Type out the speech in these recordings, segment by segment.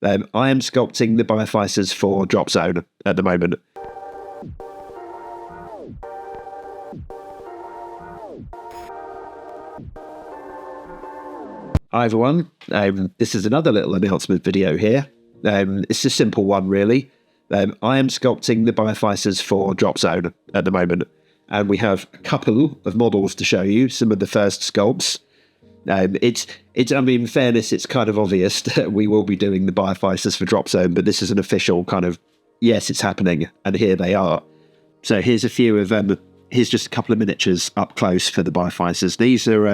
I am sculpting the Bioficers for Dropzone at the moment. Hi everyone, this is another little announcement video here. It's a simple one really. I am sculpting the Bioficers for Dropzone at the moment, and we have a couple of models to show you, some of the first sculpts. I mean, in fairness, it's kind of obvious that we will be doing the Bioficers for Dropzone, but this is an official kind of, yes, it's happening, and here they are. So here's a few of here's just a couple of miniatures up close for the Bioficers. These are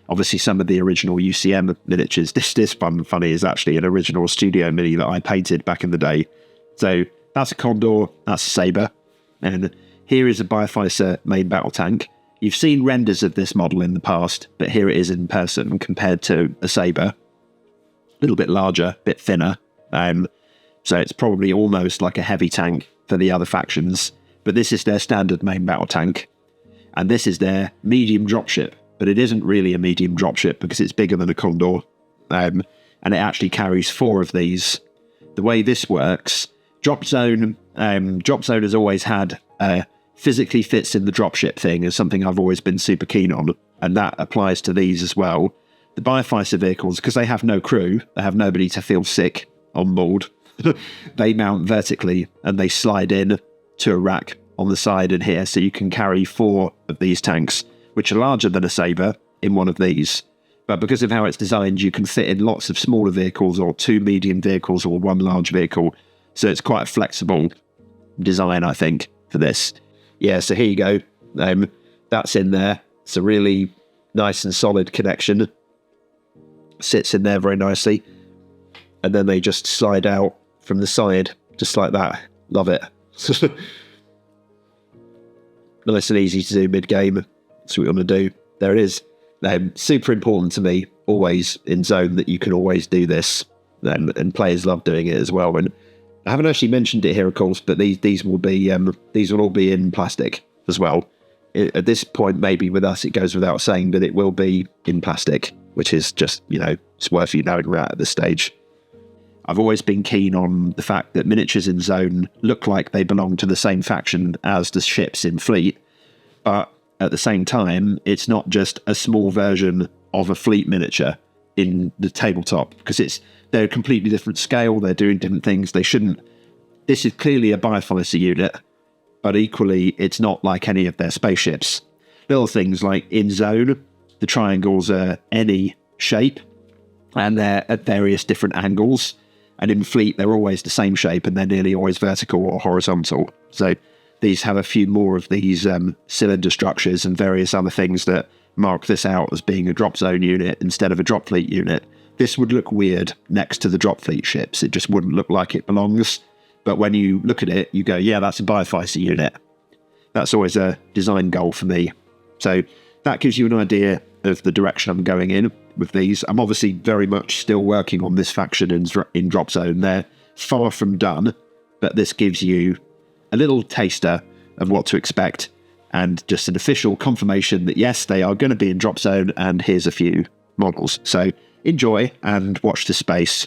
obviously some of the original UCM miniatures. This one, funny, is actually an original studio mini that I painted back in the day. So that's a Condor, that's a Sabre, and here is a Bioficer main battle tank. You've seen renders of this model in the past, but here it is in person compared to a Sabre. A little bit larger, a bit thinner. So it's probably almost like a heavy tank for the other factions, but this is their standard main battle tank. And this is their medium dropship, but it isn't really a medium dropship because it's bigger than a Condor. And it actually carries 4 of these. The way this works, Dropzone has always had physically fits in the dropship thing is something I've always been super keen on, and that applies to these as well. The Bioficer vehicles, because they have no crew, they have nobody to feel sick on board, they mount vertically and they slide in to a rack on the side in here, so you can carry 4 of these tanks, which are larger than a Sabre, in one of these. But because of how it's designed, you can fit in lots of smaller vehicles, or 2 medium vehicles, or 1 large vehicle. So it's quite a flexible design, I think, for this. Yeah, so here you go. That's in there. It's a really nice and solid connection. Sits in there very nicely. And then they just slide out from the side, just like that. Love it. Nice and easy to do mid-game. That's what we want to do. There it is. Super important to me, always in Zone, that you can always do this. And players love doing it as well. And I haven't actually mentioned it here, of course, but these will all be in plastic as well. At this point, maybe with us, it goes without saying, but it will be in plastic, which is just, it's worth you knowing right at this stage. I've always been keen on the fact that miniatures in Zone look like they belong to the same faction as the ships in Fleet, but at the same time, it's not just a small version of a Fleet miniature in the tabletop, because they're a completely different scale, they're doing different things, they shouldn't. This is clearly a Bioficer unit, but equally, it's not like any of their spaceships. Little things like in Zone, the triangles are any shape, and they're at various different angles, and in Fleet, they're always the same shape, and they're nearly always vertical or horizontal. So these have a few more of these cylinder structures and various other things that mark this out as being a Dropzone unit instead of a Drop Fleet unit. This would look weird next to the Drop Fleet ships. It just wouldn't look like it belongs. But when you look at it, you go, yeah, that's a Bioficer unit. That's always a design goal for me. So that gives you an idea of the direction I'm going in with these. I'm obviously very much still working on this faction in Dropzone. They're far from done, but this gives you a little taster of what to expect and just an official confirmation that, yes, they are going to be in Dropzone, and here's a few models. So enjoy and watch the space.